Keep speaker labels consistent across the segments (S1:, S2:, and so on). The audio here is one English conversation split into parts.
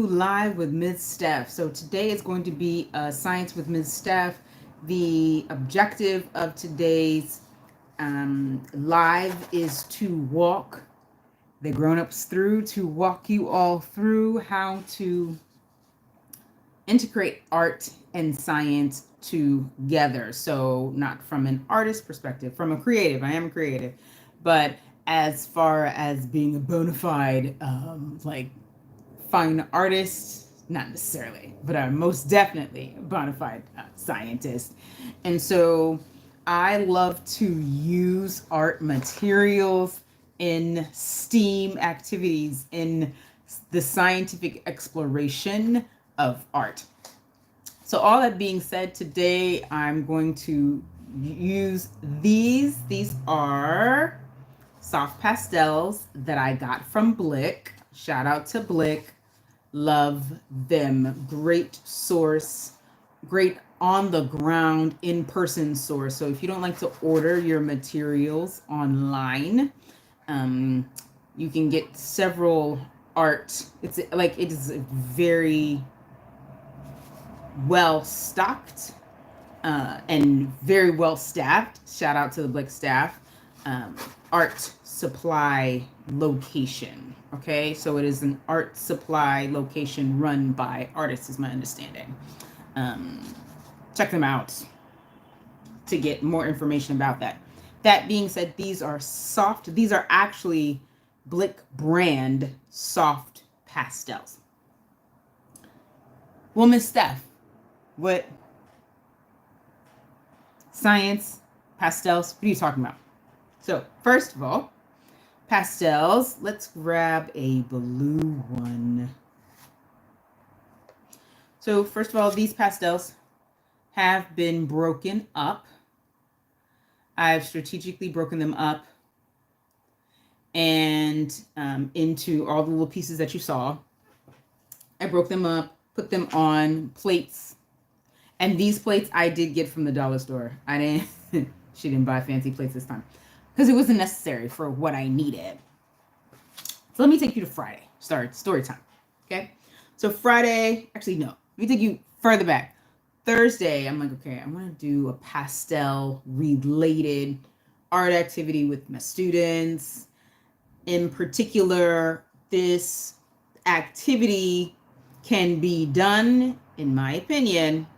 S1: Live with Ms. Steph. So today is going to be Science with Ms. Steph. The objective of today's live is to walk the grown-ups through, to walk you all through how to integrate art and science together. So not from an artist perspective, from a creative. I am a creative, but as far as being a bona fide like fine artist, not necessarily, but I'm most definitely a bona fide scientist. And so I love to use art materials in STEAM activities, in the scientific exploration of art. So all that being said, today I'm going to use these. These are soft pastels that I got from Blick. Shout out to Blick. Love them. Great source, great on the ground, in person source. So if you don't like to order your materials online, you can get several art. It's like it is very well stocked and very well staffed. Shout out to the Blick staff. Art supply location. Okay, so it is an art supply location run by artists, is my understanding. Check them out to get more information about that. That being said, these are soft, these are actually Blick brand soft pastels. Well, Miss Steph, what science, pastels, what are you talking about? So first of all, pastels, let's grab a blue one. So first of all, these pastels have been broken up. I've strategically broken them up and into all the little pieces that you saw. I broke them up, put them on plates. And these plates I did get from the dollar store. I didn't, she didn't buy fancy plates this time because it wasn't necessary for what I needed. So let me take you to Friday. Story time. Okay. So Friday, actually, no, let me take you further back. Thursday, I'm like, okay, I want to do a pastel related art activity with my students. In particular, this activity can be done, in my opinion,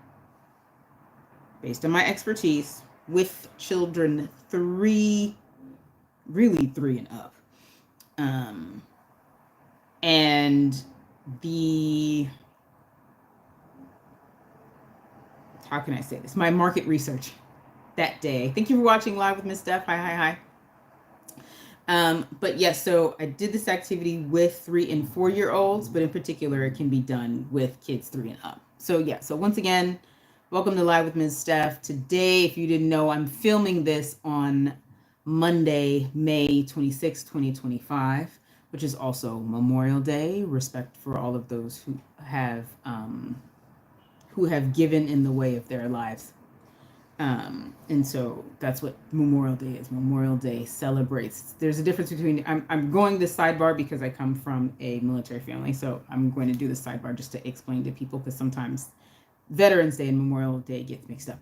S1: based on my expertise, with children really 3 and up. And the, how can I say this? My market research that day. Thank you for watching Live with Miss Steph. Hi. But yes, so I did this activity with 3 and 4 year olds, but in particular, it can be done with kids 3 and up. So yeah, so once again, welcome to Live with Ms. Steph. Today, if you didn't know, I'm filming this on Monday, May 26, 2025, which is also Memorial Day. Respect for all of those who have given in the way of their lives. And so that's what Memorial Day is. Memorial Day celebrates. There's a difference between, I'm going this sidebar because I come from a military family. So I'm going to do this sidebar just to explain to people, because sometimes Veterans Day and Memorial Day gets mixed up.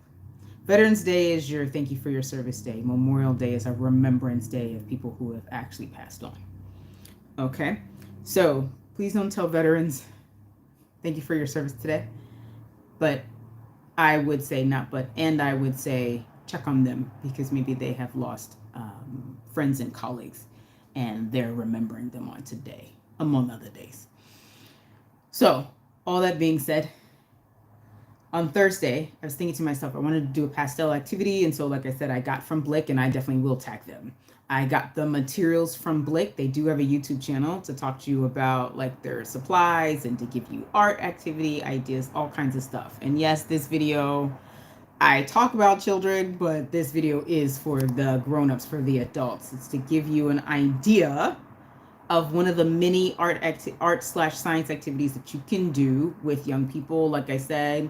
S1: Veterans Day is your thank you for your service day. Memorial Day is a remembrance day of people who have actually passed on. Okay, so please don't tell veterans thank you for your service today. But I would say I would say check on them, because maybe they have lost friends and colleagues and they're remembering them on today, among other days. So all that being said, on Thursday, I was thinking to myself, I wanted to do a pastel activity. And so, like I said, I got from Blick, and I definitely will tag them. I got the materials from Blick. They do have a YouTube channel to talk to you about like their supplies and to give you art activity ideas, all kinds of stuff. And yes, this video, I talk about children, but this video is for the grown-ups, for the adults. It's to give you an idea of one of the many art/science activities that you can do with young people. Like I said,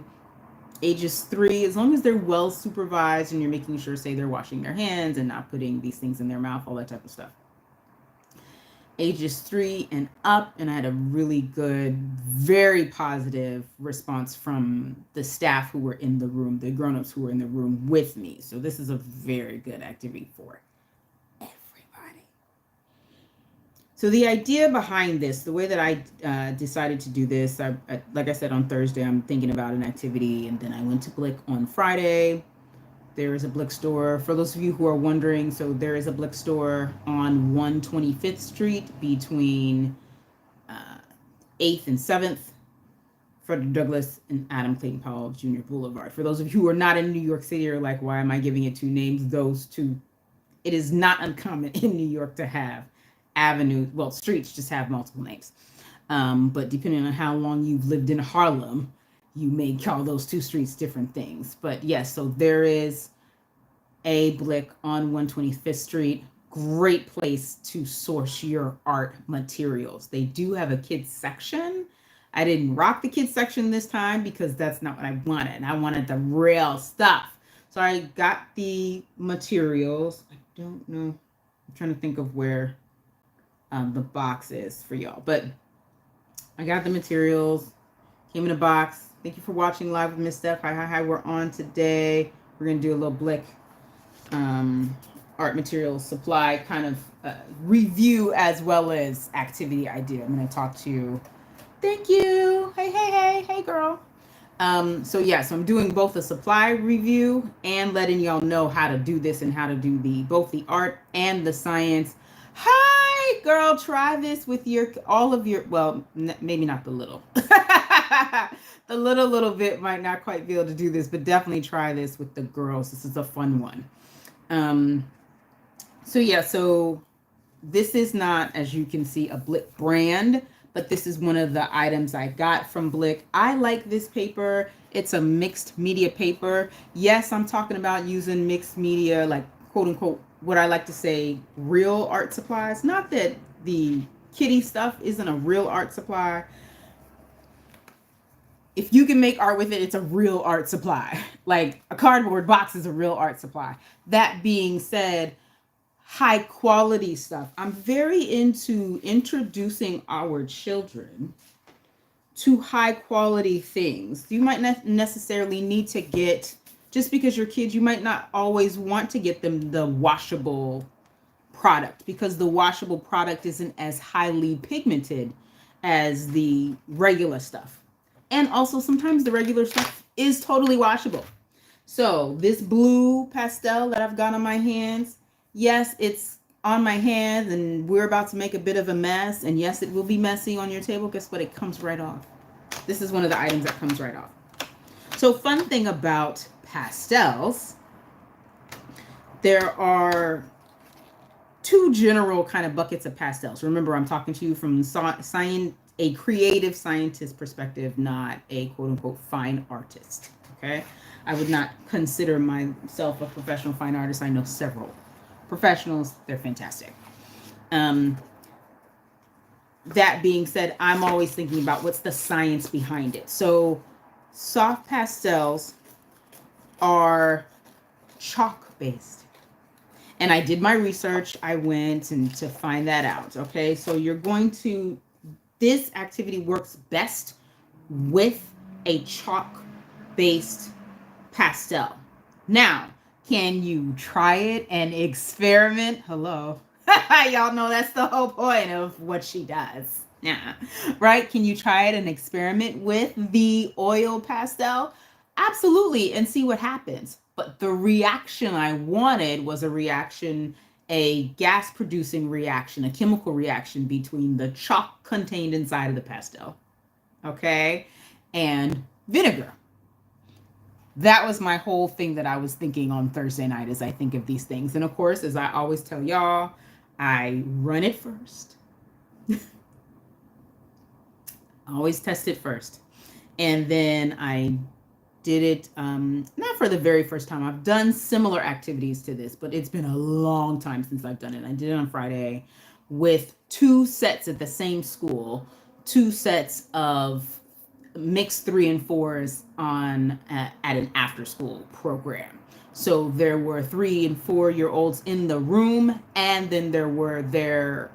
S1: ages 3, as long as they're well supervised and you're making sure, say, they're washing their hands and not putting these things in their mouth, all that type of stuff. ages 3 and up, and I had a really good, very positive response from the staff who were in the room, the grown-ups who were in the room with me. So this is a very good activity for everybody. So the idea behind this, the way that I decided to do this, like I said, on Thursday, I'm thinking about an activity, and then I went to Blick on Friday. There is a Blick store. For those of you who are wondering, so there is a Blick store on 125th Street between 8th and 7th, Frederick Douglass and Adam Clayton Powell Jr. Boulevard. For those of you who are not in New York City or like, why am I giving it two names? Those two, it is not uncommon in New York to have streets just have multiple names. But depending on how long you've lived in Harlem, you may call those two streets different things. But yes, so there is a Blick on 125th Street. Great place to source your art materials. They do have a kids section. I didn't rock the kids section this time because that's not what I wanted. I wanted the real stuff. So I got the materials. I don't know. I'm trying to think of where the box is for y'all. But I got the materials. Came in a box. Thank you for watching live with Miss Steph. Hi. We're on today. We're going to do a little Blick art materials supply kind of review as well as activity idea. I'm going to talk to you. Thank you. Hey, girl. So I'm doing both a supply review and letting y'all know how to do this and how to do both the art and the science. Hi, girl. Try this with all of your, well, maybe not the little. The little bit might not quite be able to do this, but definitely try this with the girls. This is a fun one. So this is not, as you can see, a Blick brand, but this is one of the items I got from Blick. I like this paper. It's a mixed media paper. Yes, I'm talking about using mixed media, like quote unquote, what I like to say, real art supplies. Not that the kitty stuff isn't a real art supply. If you can make art with it, it's a real art supply. Like a cardboard box is a real art supply. That being said, high quality stuff. I'm very into introducing our children to high quality things. You might not necessarily need to get, just because you're kids, you might not always want to get them the washable product because the washable product isn't as highly pigmented as the regular stuff. And also sometimes the regular stuff is totally washable. So this blue pastel that I've got on my hands, yes, it's on my hands and we're about to make a bit of a mess. And yes, it will be messy on your table. Guess what? It comes right off. This is one of the items that comes right off. So fun thing about pastels, there are two general kind of buckets of pastels. Remember, I'm talking to you from a creative scientist perspective, not a quote unquote fine artist. Okay. I would not consider myself a professional fine artist. I know several professionals. They're fantastic. That being said, I'm always thinking about what's the science behind it. So soft pastels are chalk based. And I did my research. I went and to find that out. Okay. So this activity works best with a chalk based pastel. Now, can you try it and experiment? Hello. Y'all know that's the whole point of what she does. Yeah. Right? Can you try it and experiment with the oil pastel? Absolutely. And see what happens. But the reaction I wanted was a gas producing reaction, a chemical reaction between the chalk contained inside of the pastel. Okay. And vinegar. That was my whole thing that I was thinking on Thursday night as I think of these things. And of course, as I always tell y'all, I run it first. I always test it first. And then I did it, not for the very first time. I've done similar activities to this, but it's been a long time since I've done it. I did it on Friday with 2 sets at the same school, 2 sets of mixed 3 and 4s at an after school program. So there were 3 and 4-year-olds in the room, and then there were their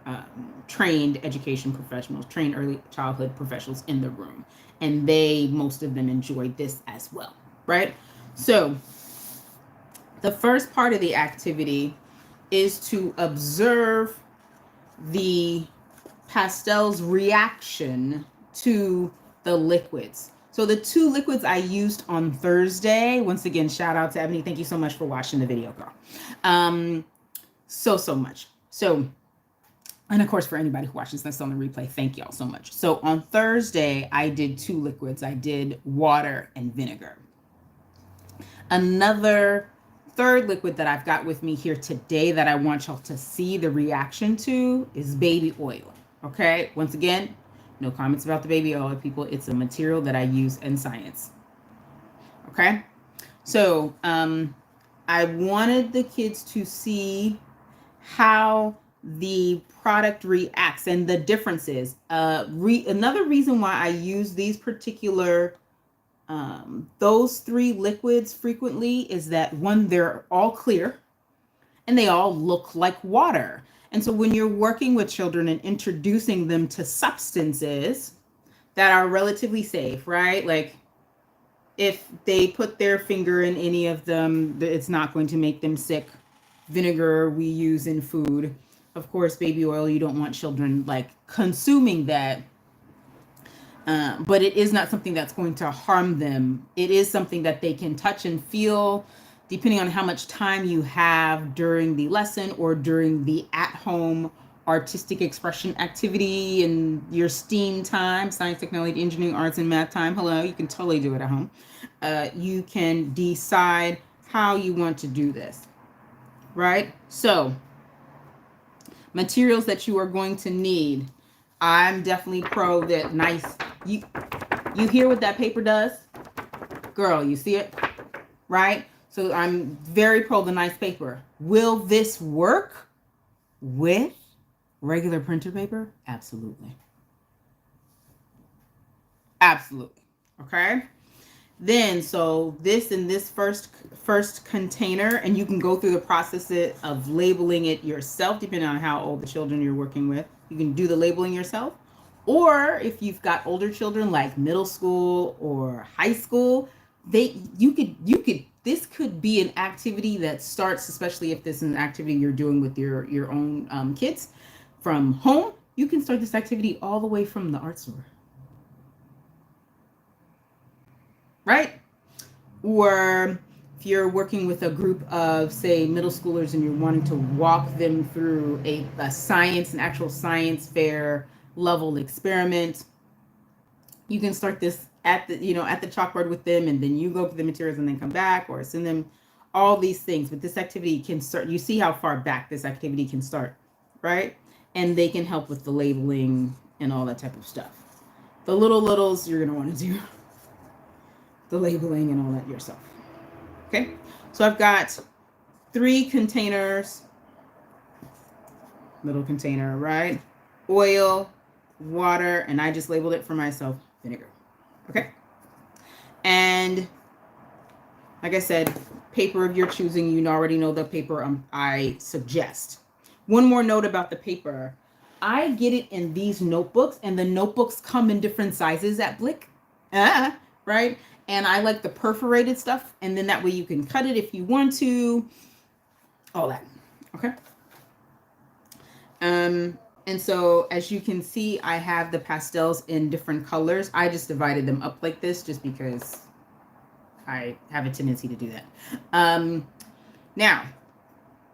S1: trained education professionals, trained early childhood professionals in the room. And most of them enjoyed this as well, right? So the first part of the activity is to observe the Pastels' reaction to the liquids. So the 2 liquids I used on Thursday, once again, shout out to Ebony. Thank you so much for watching the video, girl. So much. So, and of course, for anybody who watches this on the replay, thank y'all so much. So on Thursday, I did 2 liquids. I did water and vinegar. Another third liquid that I've got with me here today that I want y'all to see the reaction to is baby oil. Okay, once again, no comments about the baby oil, people. It's a material that I use in science. Okay, so I wanted the kids to see how the product reacts and the differences. Another reason why I use these particular those 3 liquids frequently is that, one, they're all clear and they all look like water. And so when you're working with children and introducing them to substances that are relatively safe, right? Like if they put their finger in any of them, it's not going to make them sick. Vinegar we use in food. Of course, baby oil, you don't want children like consuming that. But it is not something that's going to harm them. It is something that they can touch and feel depending on how much time you have during the lesson or during the at-home artistic expression activity and your STEAM time, science, technology, engineering, arts, and math time. Hello, you can totally do it at home. You can decide how you want to do this, right? So, materials that you are going to need. I'm definitely pro that nice. You hear what that paper does? Girl, you see it? Right? So I'm very pro the nice paper. Will this work with regular printer paper? Absolutely. Absolutely. Okay? Then, so this in this first container, and you can go through the process of labeling it yourself, depending on how old the children you're working with. You can do the labeling yourself. Or if you've got older children like middle school or high school, this could be an activity that starts, especially if this is an activity you're doing with your own kids from home. You can start this activity all the way from the art store. Right? Or if you're working with a group of, say, middle schoolers and you're wanting to walk them through an actual science fair level experiment, you can start this at the chalkboard with them, and then you go through the materials and then come back or send them all these things. But this activity can start, you see how far back this activity can start, right? And they can help with the labeling and all that type of stuff. The littles, you're going to want to do the labeling and all that yourself. Okay, so I've got 3 containers, little container, right? Oil, water, and I just labeled it for myself, vinegar. Okay, and like I said, paper of your choosing. You already know the paper I suggest. One more note about the paper. I get it in these notebooks, and the notebooks come in different sizes at Blick, right? And I like the perforated stuff, and then that way you can cut it if you want to, all that, okay? And so as you can see, I have the pastels in different colors. I just divided them up like this just because I have a tendency to do that. Now,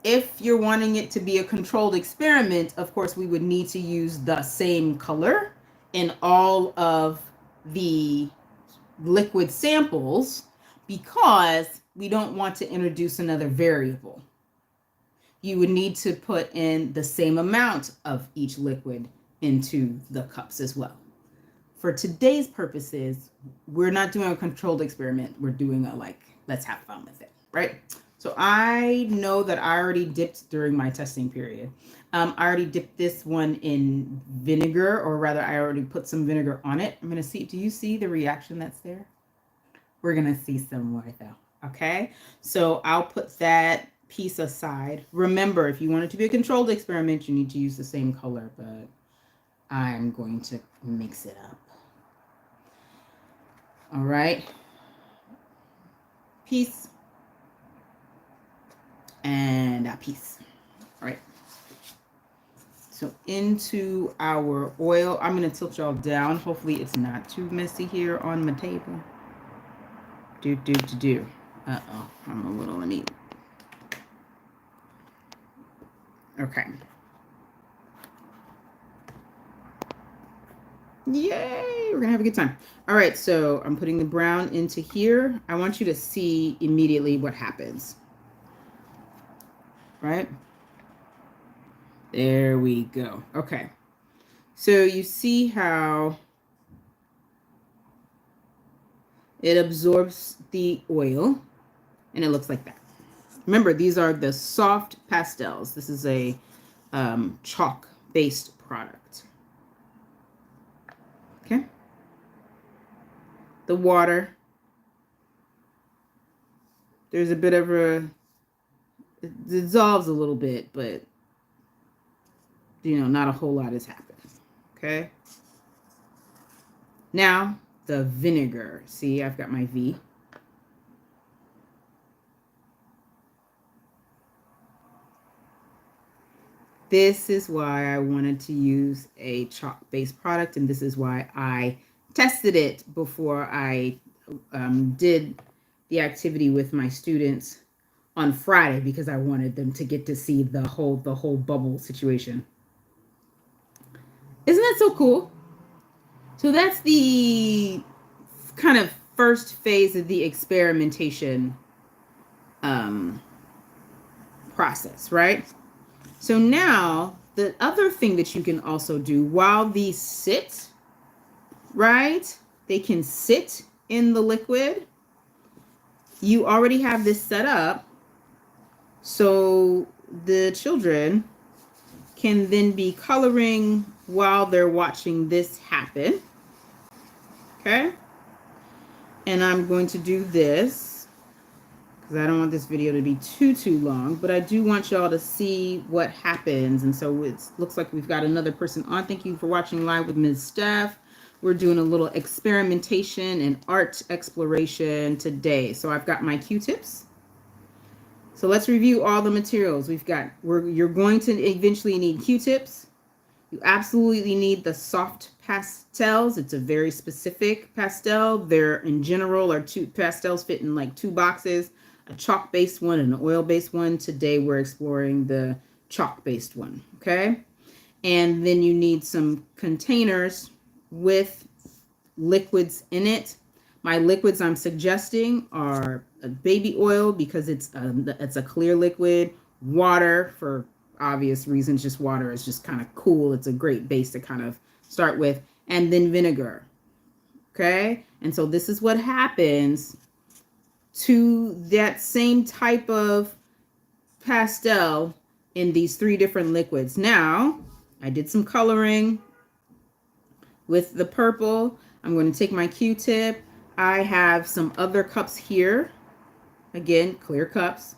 S1: if you're wanting it to be a controlled experiment, of course, we would need to use the same color in all of the liquid samples because we don't want to introduce another variable. You would need to put in the same amount of each liquid into the cups as well. For today's purposes, we're not doing a controlled experiment. We're doing let's have fun with it, right? So I know that I already dipped during my testing period. I already dipped this one in vinegar, or rather I already put some vinegar on it. I'm going to see, do you see the reaction that's there? We're going to see some more though. Okay, so I'll put that piece aside. Remember, if you want it to be a controlled experiment, you need to use the same color, but I'm going to mix it up. All right, piece and a piece. All right. So into our oil, I'm going to tilt y'all down. Hopefully it's not too messy here on my table. Uh-oh, I'm a little neat. Okay. Yay, we're gonna have a good time. All right, so I'm putting the brown into here. I want you to see immediately what happens. Right? There we go. Okay. So you see how it absorbs the oil and it looks like that. Remember, these are the soft pastels. This is a chalk-based product. Okay. The water. There's a bit of it dissolves a little bit, but not a whole lot is happening. Okay. Now the vinegar. See, I've got my V. This is why I wanted to use a chalk-based product, and this is why I tested it before I did the activity with my students on Friday, because I wanted them to get to see the whole bubble situation. Isn't that so cool? So that's the kind of first phase of the experimentation process, right? So now the other thing that you can also do while these sit, right? They can sit in the liquid. You already have this set up so the children can then be coloring while they're watching this happen. Okay? And I'm going to do this because I don't want this video to be too long, but I do want y'all to see what happens. And so it looks like we've got another person on. Thank you for watching live with Ms. Steph. We're doing a little experimentation and art exploration today. So I've got my Q-tips. So let's review all the materials we've got. You're going to eventually need Q-tips. You absolutely need the soft pastels. It's a very specific pastel. There in general are two pastels fit in like two boxes, a chalk-based one and an oil-based one. Today we're exploring the chalk-based one, okay? And then you need some containers with liquids in it. My liquids I'm suggesting are a baby oil because it's a clear liquid, water for obvious reasons. Just water is just kind of cool. It's a great base to kind of start with, and then vinegar. Okay, and so this is what happens to that same type of pastel in these three different liquids. Now I did some coloring with the purple. I'm going to take my Q-tip. I have some other cups here. Again, clear cups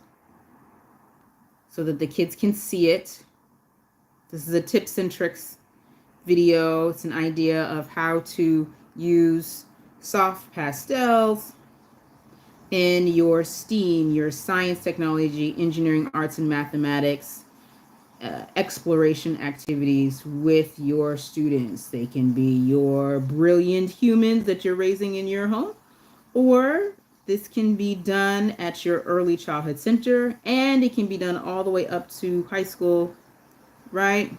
S1: so that the kids can see it. This is a tips and tricks video. It's an idea of how to use soft pastels in your STEAM, your science, technology, engineering, arts, and mathematics exploration activities with your students. They can be your brilliant humans that you're raising in your home, or this can be done at your early childhood center, and it can be done all the way up to high school, right?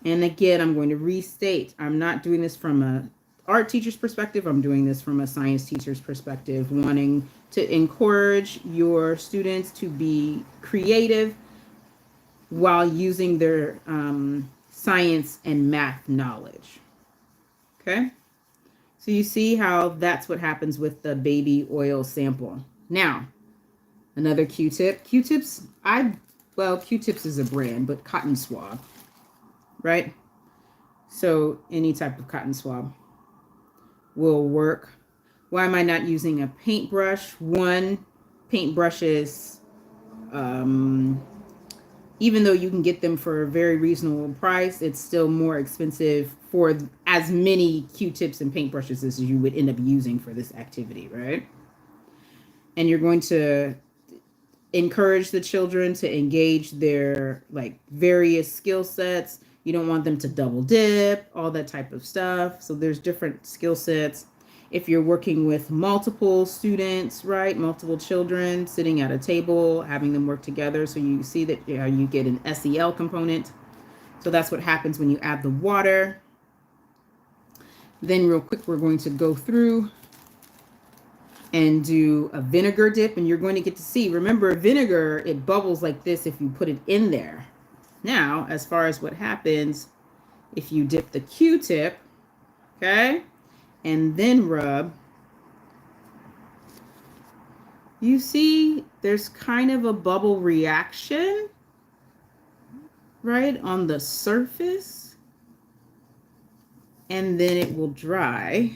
S1: And again, I'm going to restate, I'm not doing this from a art teacher's perspective. I'm doing this from a science teacher's perspective, wanting to encourage your students to be creative while using their science and math knowledge. Okay? So you see how that's what happens with the baby oil sample. Now, another Q-tip. Q-tips, Q-tips is a brand, but cotton swab, right? So any type of cotton swab will work. Why am I not using a paintbrush? One, paintbrushes, even though you can get them for a very reasonable price, it's still more expensive for as many Q-tips and paintbrushes as you would end up using for this activity, right? And you're going to encourage the children to engage their like various skill sets. You don't want them to double dip, all that type of stuff. So there's different skill sets. If you're working with multiple students, right, multiple children sitting at a table, having them work together, so you see that you get an SEL component. So that's what happens when you add the water. Then real quick, we're going to go through and do a vinegar dip, and you're going to get to see, remember, vinegar, it bubbles like this if you put it in there. Now, as far as what happens if you dip the Q-tip, okay, and then rub, you see there's kind of a bubble reaction, right, on the surface, and then it will dry,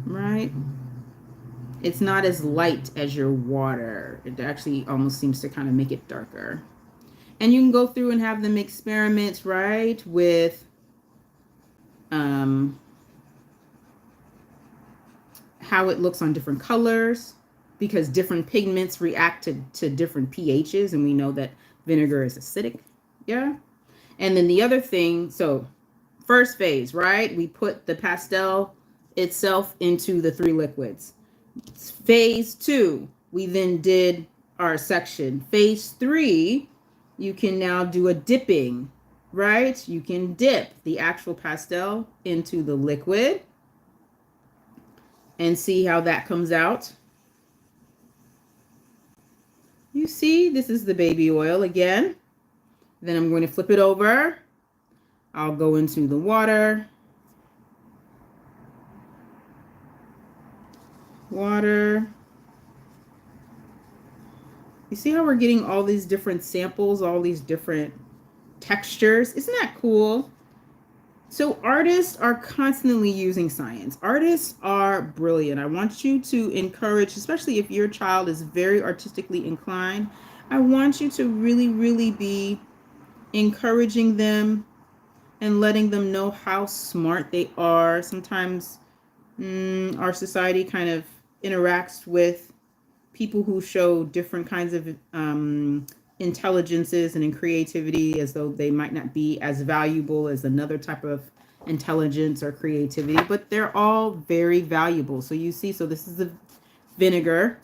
S1: right? It's not as light as your water. It actually almost seems to kind of make it darker. And you can go through and have them experiment, right, with how it looks on different colors, because different pigments react to different pHs, and we know that vinegar is acidic, yeah? And then the other thing, so first phase, right, we put the pastel itself into the 3 liquids. Phase 2, we then did our section. Phase 3, you can now do a dipping, right? You can dip the actual pastel into the liquid and see how that comes out. You see, this is the baby oil again. Then I'm going to flip it over. I'll go into the water. Water. You see how we're getting all these different samples, all these different textures? Isn't that cool? So artists are constantly using science. Artists are brilliant. I want you to encourage, especially if your child is very artistically inclined, I want you to really, really be encouraging them and letting them know how smart they are. Sometimes our society kind of interacts with people who show different kinds of intelligences and in creativity as though they might not be as valuable as another type of intelligence or creativity, but they're all very valuable. So you see, so this is the vinegar.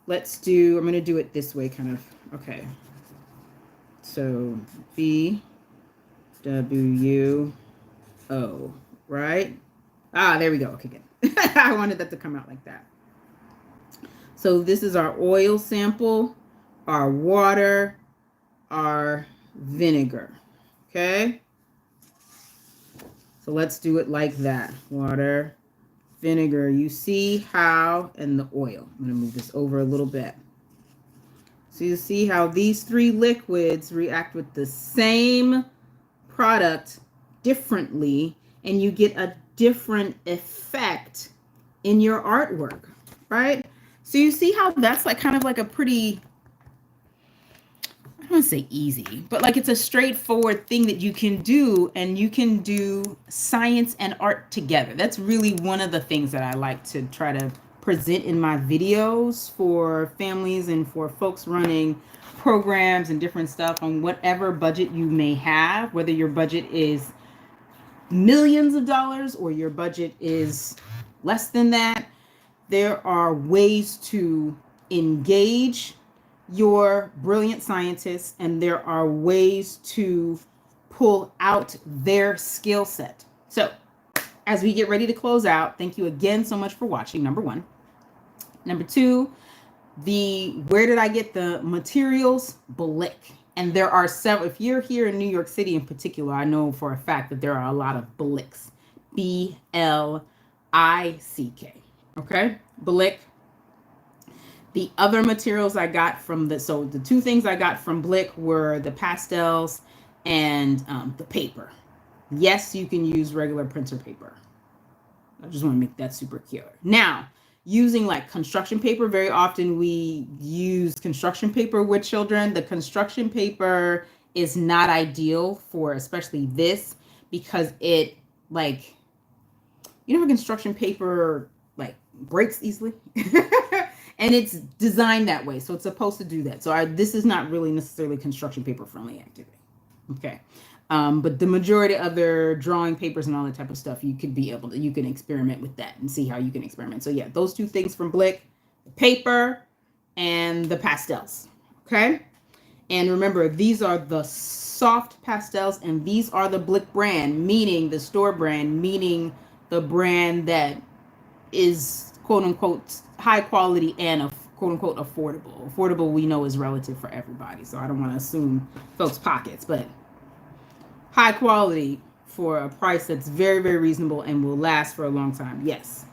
S1: Let's do, I'm going to do it this way kind of. Okay. So VWO, right? Ah, there we go. Okay, good. I wanted that to come out like that. So this is our oil sample, our water, our vinegar. Okay. So let's do it like that. Water, vinegar. You see how, and the oil. I'm going to move this over a little bit. So you see how these 3 liquids react with the same product differently, and you get a different effect in your artwork, right? So you see how that's like kind of like a pretty, I don't want to say easy, but like it's a straightforward thing that you can do, and you can do science and art together. That's really one of the things that I like to try to present in my videos for families and for folks running programs and different stuff on whatever budget you may have, whether your budget is millions of dollars or your budget is less than that. There are ways to engage your brilliant scientists, and there are ways to pull out their skill set. So as we get ready to close out, thank you again so much for watching, number 1. Number 2, where did I get the materials? Blick. And there are several. If you're here in New York City in particular, I know for a fact that there are a lot of Blicks. BLICK. Okay, Blick. The other materials I got from the 2 things I got from Blick were the pastels and the paper. Yes, you can use regular printer paper. I just want to make that super clear. Now, using like construction paper, very often we use construction paper with children. The construction paper is not ideal for especially this because it like how construction paper like breaks easily. And it's designed that way, so it's supposed to do that. So this is not really necessarily construction paper friendly activity. Okay. But the majority of their drawing papers and all that type of stuff, you can experiment with that and see how you can experiment. So yeah, those two things from Blick, the paper and the pastels. Okay. And remember, these are the soft pastels and these are the Blick brand, meaning the store brand, meaning the brand that is quote unquote high quality and quote unquote affordable. Affordable, we know, is relative for everybody. So I don't want to assume folks' pockets, but high quality for a price that's very, very reasonable and will last for a long time. Yes.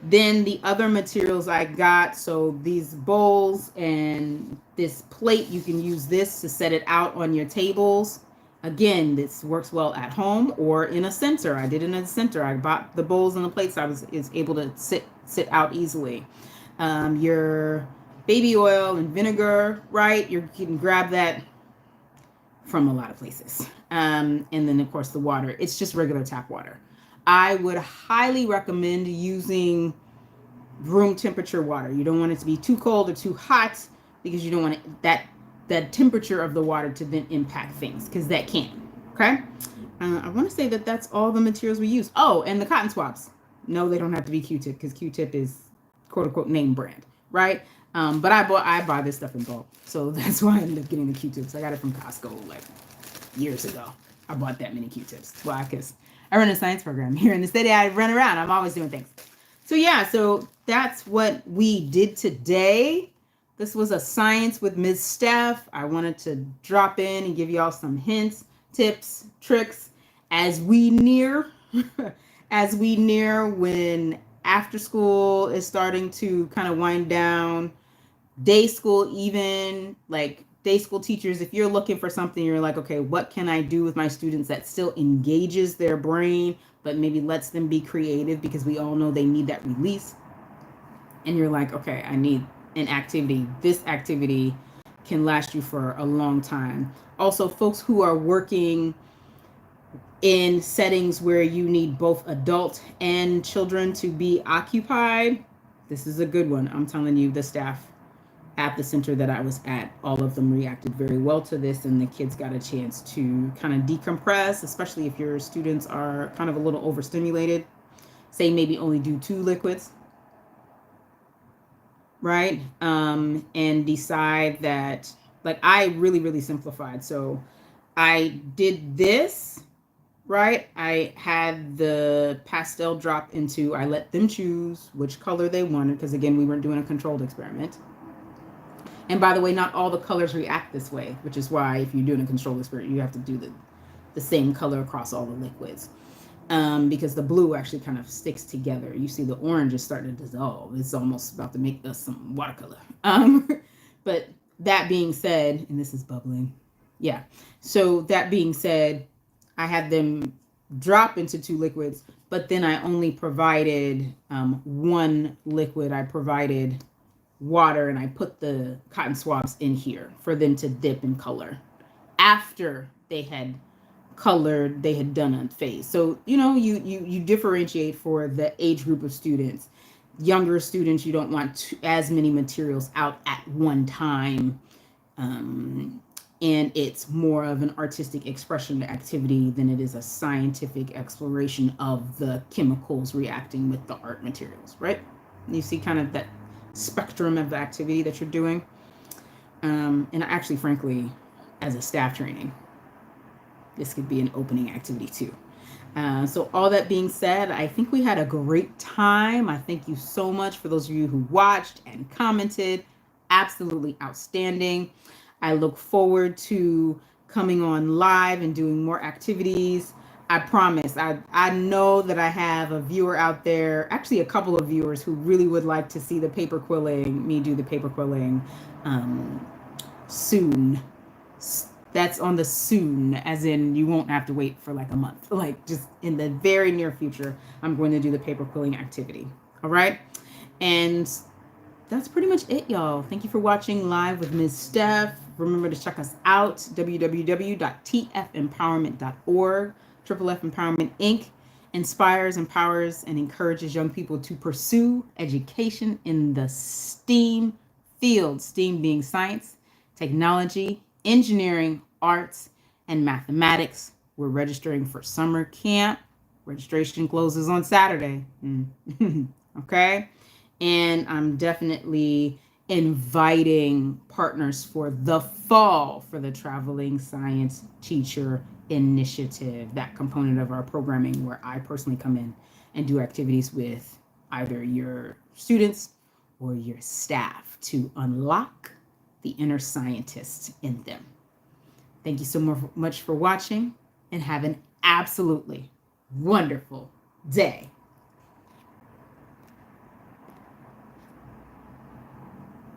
S1: Then the other materials I got, so these bowls and this plate, you can use this to set it out on your tables. Again, this works well at home or in a center. I did it in a center. I bought the bowls and the plates. I was able to sit out easily. Your baby oil and vinegar, right? You can grab that from a lot of places. And then of course the water, it's just regular tap water. I would highly recommend using room temperature water. You don't want it to be too cold or too hot because you don't want that temperature of the water to then impact things, because that can. Okay. I want to say that that's all the materials we use. Oh, and the cotton swabs. No, they don't have to be Q-tip because Q-tip is quote unquote name brand, right? But I buy this stuff in bulk, so that's why I ended up getting the Q-tips. I got it from Costco like years ago. I bought that many Q-tips. Why? Because I run a science program here in the city. I run around. I'm always doing things. So yeah, so that's what we did today. This was a science with Ms. Steph. I wanted to drop in and give y'all some hints, tips, tricks as we near when after school is starting to kind of wind down, day school, even like day school teachers, if you're looking for something, you're like, okay, what can I do with my students that still engages their brain, but maybe lets them be creative, because we all know they need that release. And you're like, okay, I need an activity. This activity can last you for a long time. Also, folks who are working in settings where you need both adult and children to be occupied, this is a good one. I'm telling you, the staff at the center that I was at, all of them reacted very well to this, and the kids got a chance to kind of decompress, especially if your students are kind of a little overstimulated. Say maybe only do 2 liquids, right? And decide that, like, I really, really simplified. So I did this, right? I had the pastel drop into, I let them choose which color they wanted, because again, we weren't doing a controlled experiment. And by the way, not all the colors react this way, which is why if you're doing a controlled experiment, you have to do the same color across all the liquids. Because the blue actually kind of sticks together. You see the orange is starting to dissolve. It's almost about to make us some watercolor. But that being said, and this is bubbling. Yeah. So that being said, I had them drop into 2 liquids, but then I only provided 1 liquid. I provided water, and I put the cotton swabs in here for them to dip in color after they had colored, they had done a phase. So you differentiate for the age group of students. Younger students, you don't want as many materials out at one time, and it's more of an artistic expression activity than it is a scientific exploration of the chemicals reacting with the art materials, right? You see kind of that spectrum of the activity that you're doing. And actually, frankly, as a staff training, this could be an opening activity too. So all that being said, I think we had a great time. I thank you so much for those of you who watched and commented. Absolutely outstanding. I look forward to coming on live and doing more activities. I promise. I know that I have a viewer out there, actually a couple of viewers, who really would like to see the paper quilling, me do the paper quilling soon. That's on the soon, as in you won't have to wait for like a month. Like just in the very near future, I'm going to do the paper quilling activity. All right. And that's pretty much it, y'all. Thank you for watching live with Ms. Steph. Remember to check us out, www.tfempowerment.org. Triple F Empowerment Inc. inspires, empowers, and encourages young people to pursue education in the STEAM field. STEAM being science, technology, engineering, arts, and mathematics. We're registering for summer camp. Registration closes on Saturday. Okay? And I'm definitely inviting partners for the fall for the Traveling Science Teacher Initiative, that component of our programming where I personally come in and do activities with either your students or your staff to unlock the inner scientist in them. Thank you so much for watching, and have an absolutely wonderful day.